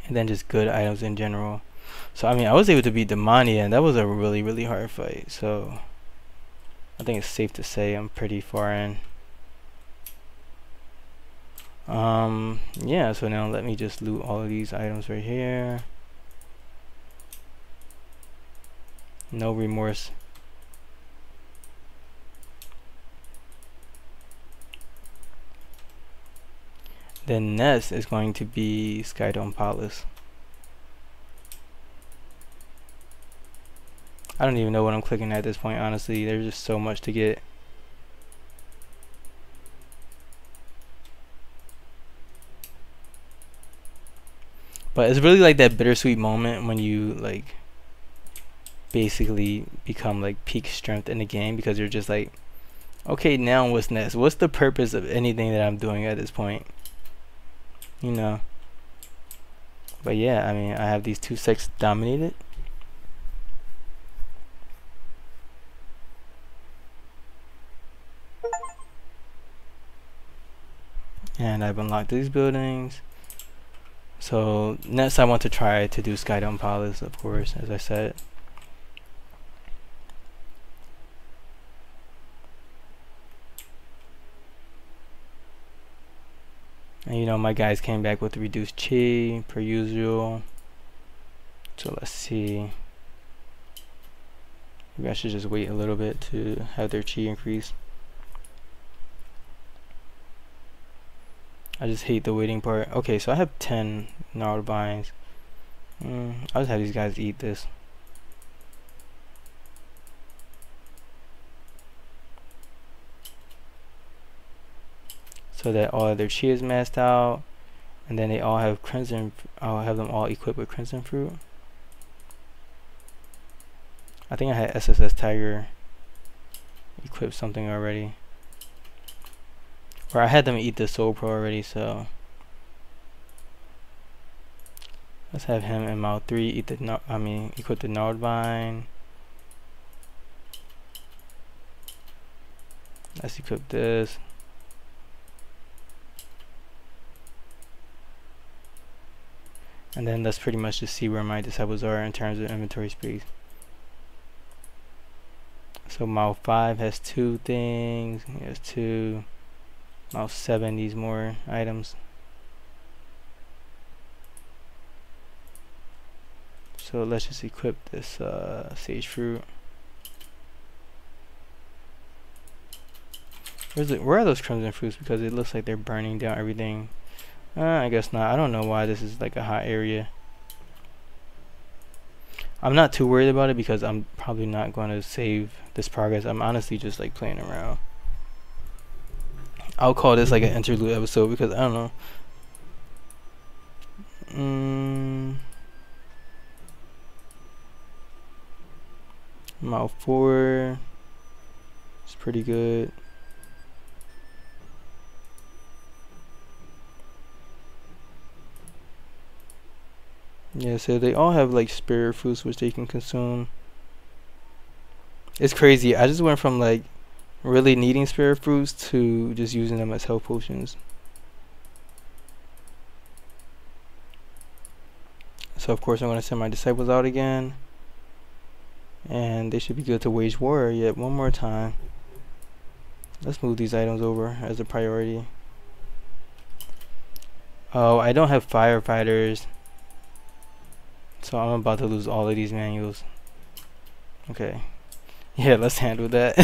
and then just good items in general. So I mean, I was able to beat Demonia, and that was a really hard fight. So I think it's safe to say I'm pretty far in. Yeah, so now let me just loot all of these items right here. No remorse. Then next is going to be Skydome Palace. I don't even know what I'm clicking at this point, honestly. There's just so much to get. But it's really like that bittersweet moment when you like basically become like peak strength in the game, because you're just like, okay, now what's next? What's the purpose of anything that I'm doing at this point? You know. But yeah, I mean, I have these two sects dominated. And I've unlocked these buildings. So next I want to try to do Skydome Palace, of course, as I said. And you know, my guys came back with reduced chi per usual. So let's see. Maybe I should just wait a little bit to have their chi increase. I just hate the waiting part. Okay, so I have 10 gnarled vines. I'll just have these guys eat this. So that all of their chi is maxed out, and then they all have crimson. I'll have them all equipped with crimson fruit. I think I had SSS Tiger equip something already, or I had them eat the Soul Pro already. So let's have him in Mile 3 eat the equip the Gnarled Vine. Let's equip this. And then let's pretty much just see where my disciples are in terms of inventory space. So Mouth 5 has 2 things. He has 2. Mouth 7 needs more items. So let's just equip this sage fruit. Where are those crimson fruits? Because it looks like they're burning down everything. I guess not. I don't know why this is like a hot area. I'm not too worried about it because I'm probably not going to save this progress. I'm honestly just like playing around. I'll call this like an interlude episode because I don't know. Mouth 4 is pretty good. Yeah, so they all have like spirit fruits which they can consume. It's crazy. I just went from like really needing spirit fruits to just using them as health potions. So of course I'm going to send my disciples out again. And they should be good to wage war yet one more time. Let's move these items over as a priority. Oh, I don't have firefighters. So I'm about to lose all of these manuals. Okay. Yeah, let's handle that.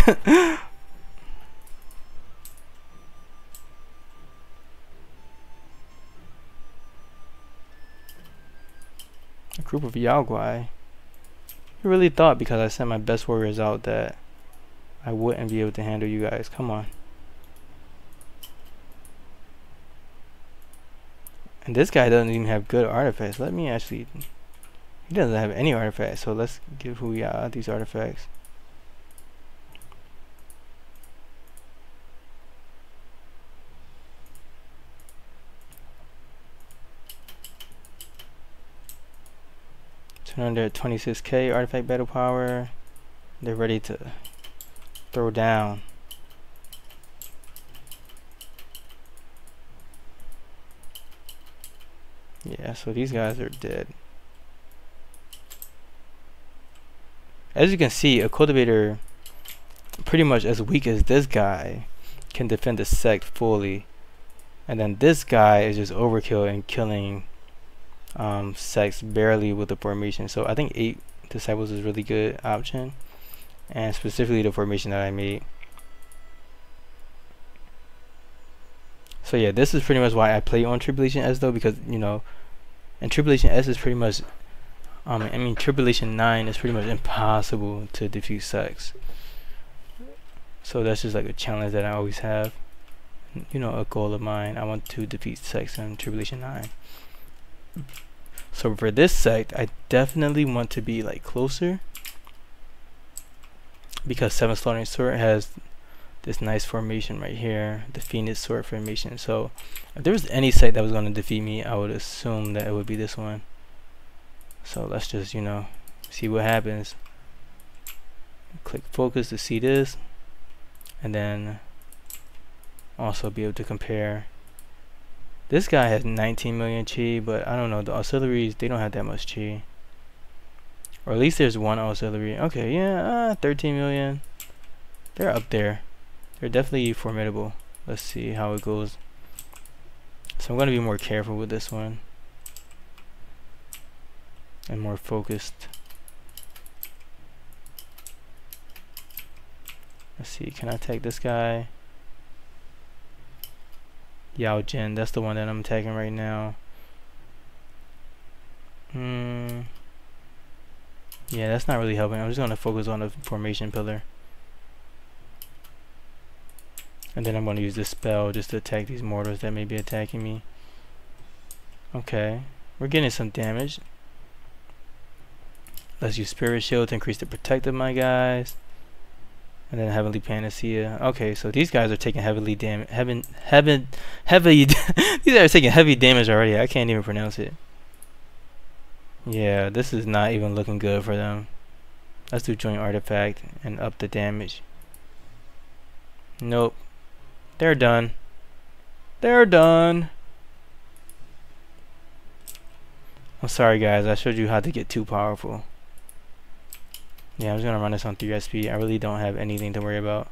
A group of Yaogui. I really thought because I sent my best warriors out that I wouldn't be able to handle you guys. Come on. And this guy doesn't even have good artifacts. Let me actually... He doesn't have any artifacts, so let's give Huya these artifacts. Under 26k artifact battle power. They're ready to throw down. Yeah, so these guys are dead. As you can see, a cultivator pretty much as weak as this guy can defend the sect fully, and then this guy is just overkill and killing sects barely with the formation. So I think 8 disciples is a really good option, and specifically the formation that I made. So yeah, this is pretty much why I play on Tribulation S though, because you know, and Tribulation S is pretty much I mean Tribulation 9 is pretty much impossible to defeat sects. So that's just like a challenge that I always have. You know, a goal of mine. I want to defeat sects in Tribulation 9. So for this sect, I definitely want to be like closer, because 7 Slaughtering Sword has this nice formation right here, the Phoenix Sword formation. So if there was any sect that was going to defeat me, I would assume that it would be this one. So let's just, you know, see what happens. Click focus to see this, and then also be able to compare. This guy has 19 million chi, but I don't know, the auxiliaries, they don't have that much chi. Or at least there's one auxiliary. Okay, yeah, 13 million. They're up there. They're definitely formidable. Let's see how it goes. So I'm going to be more careful with this one. And more focused. Let's see, can I attack this guy? Yaogui, that's the one that I'm attacking right now. Yeah, that's not really helping. I'm just going to focus on the formation pillar. And then I'm going to use this spell just to attack these mortals that may be attacking me. Okay, we're getting some damage. Let's use Spirit Shield to increase the protect of my guys. And then Heavenly Panacea. Okay, so these guys are taking heavy damage. These guys are taking heavy damage already. I can't even pronounce it. Yeah, this is not even looking good for them. Let's do Joint Artifact and up the damage. Nope. They're done. They're done. I'm sorry guys, I showed you how to get too powerful. Yeah, I'm just gonna run this on 3 SP. I really don't have anything to worry about.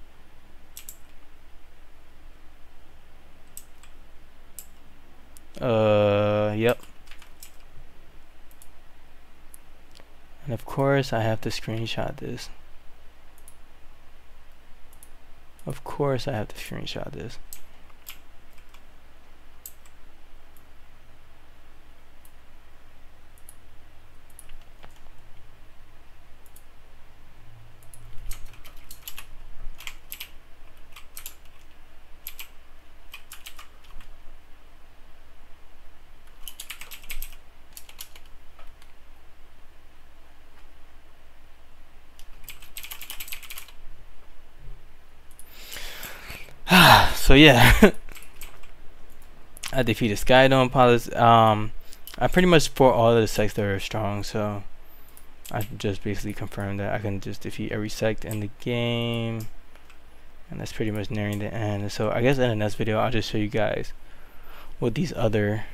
Yep. And of course I have to screenshot this. Of course I have to screenshot this. So yeah, I defeated Skydome Palace. I pretty much fought all of the sects that are strong, so I just basically confirmed that I can just defeat every sect in the game, and that's pretty much nearing the end. So I guess in the next video I'll just show you guys what these other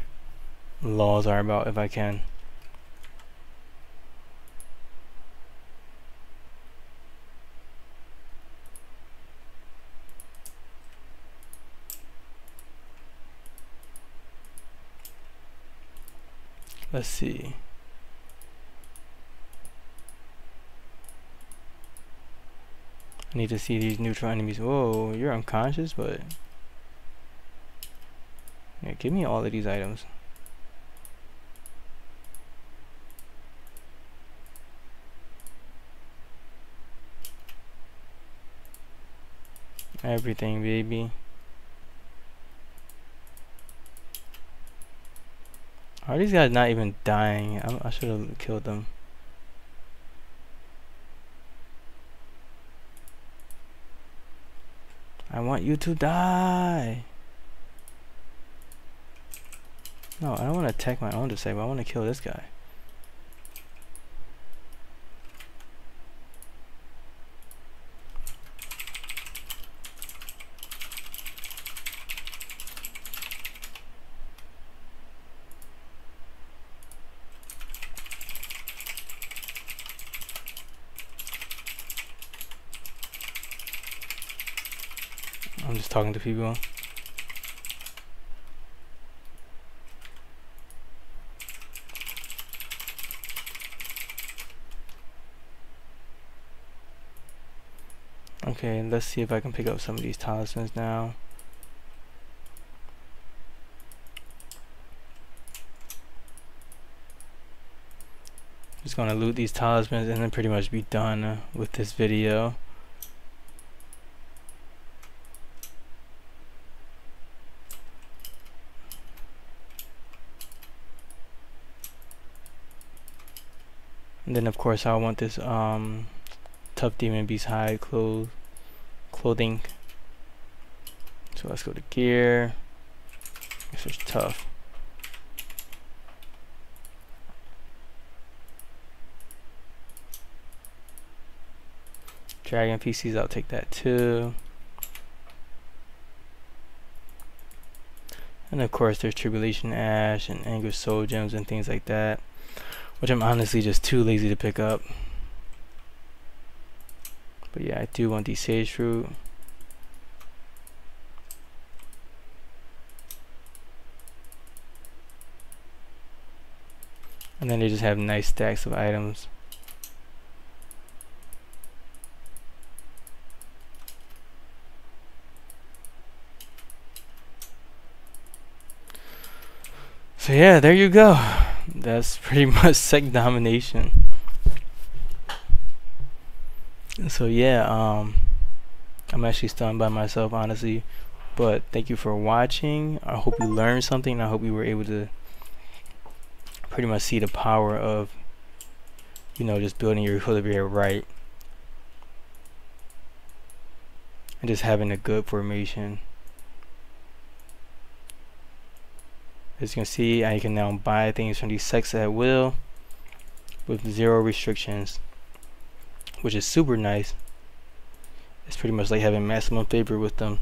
laws are about if I can. Let's see. I need to see these neutral enemies. Whoa, you're unconscious, but yeah, give me all of these items. Everything, baby. Are these guys not even dying? I should have killed them. I want you to die. No, I don't want to attack my own disciple. I want to kill this guy. I'm just talking to people. Okay, let's see if I can pick up some of these talismans now. Just gonna loot these talismans and then pretty much be done with this video. And then of course I want this tough demon beast hide clothing. So let's go to gear. This is tough. Dragon PCs, I'll take that too. And of course there's Tribulation Ash and Anguish Soul Gems and things like that, which I'm honestly just too lazy to pick up. But yeah, I do want these Sage Fruit. And then they just have nice stacks of items. So yeah, there you go. That's pretty much sect domination. So yeah, I'm actually stunned by myself, honestly. But thank you for watching. I hope you learned something. I hope you were able to pretty much see the power of, you know, just building your cultivator right and just having a good formation. As you can see, I can now buy things from these sects at will with 0 restrictions, which is super nice. It's pretty much like having maximum favor with them.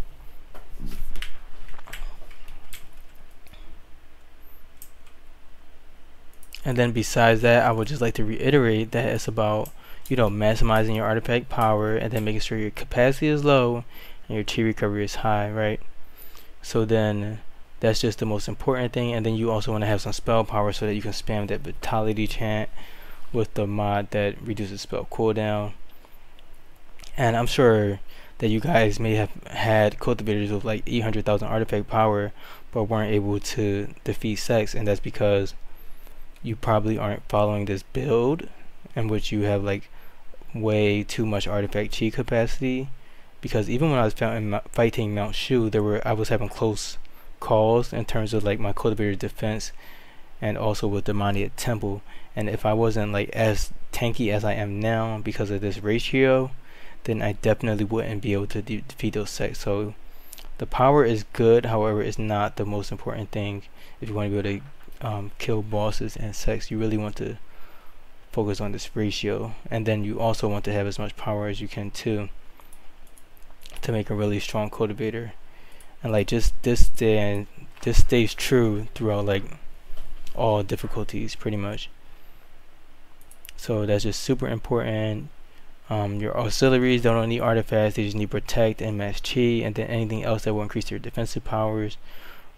And then besides that, I would just like to reiterate that it's about, maximizing your artifact power, and then making sure your capacity is low and your chi recovery is high, right? So then that's just the most important thing. And then you also want to have some spell power so that you can spam that vitality chant with the mod that reduces spell cooldown. And I'm sure that you guys may have had cultivators with like 800,000 artifact power but weren't able to defeat Sects, and that's because you probably aren't following this build in which you have like way too much artifact chi capacity. Because even when I was fighting Mount Shu, I was having close calls in terms of like my cultivator defense and also with Demonia Temple. And if I wasn't like as tanky as I am now because of this ratio, then I definitely wouldn't be able to defeat those Sects. So the power is good, however, it's not the most important thing. If you want to be able to kill bosses and Sects, you really want to focus on this ratio. And then you also want to have as much power as you can too, to make a really strong cultivator. And like just this stays true throughout like all difficulties pretty much. So that's just super important. Your auxiliaries don't need artifacts, they just need protect and max chi, and then anything else that will increase your defensive powers,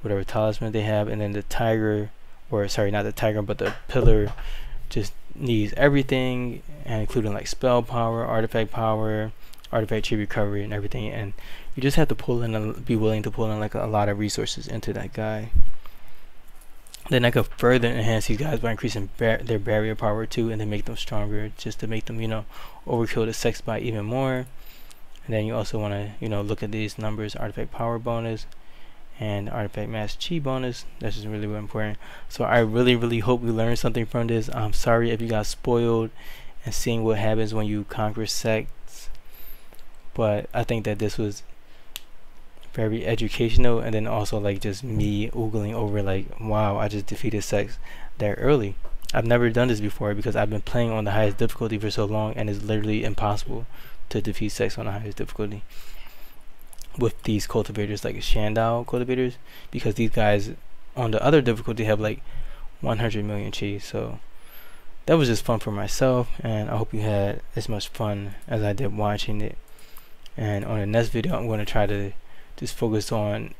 whatever talisman they have. And then the tiger, or sorry, not the tiger, but the pillar just needs everything, and including like spell power, artifact power, artifact chi recovery, and everything. And you just have to pull in and be willing to pull in like a lot of resources into that guy. Then I could further enhance these guys by increasing their barrier power too, and then make them stronger, just to make them, overkill the Sects by even more. And then you also want to, look at these numbers: artifact power bonus and artifact mass chi bonus. That's just really, really important. So I really, really hope you learned something from this. I'm sorry if you got spoiled and seeing what happens when you conquer Sects, but I think that this was very educational, and then also like just me oogling over like, wow, I just defeated Sects there early. I've never done this before because I've been playing on the highest difficulty for so long, and it's literally impossible to defeat Sects on the highest difficulty with these cultivators like Xiandao cultivators, because these guys on the other difficulty have like 100 million chi. So that was just fun for myself, and I hope you had as much fun as I did watching it. And on the next video, I'm going to try to just focus on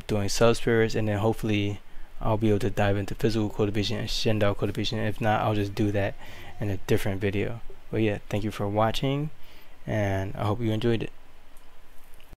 doing sub-spirits, and then hopefully I'll be able to dive into physical cultivation and Xiandao cultivation. If not, I'll just do that in a different video. But yeah, thank you for watching, and I hope you enjoyed it.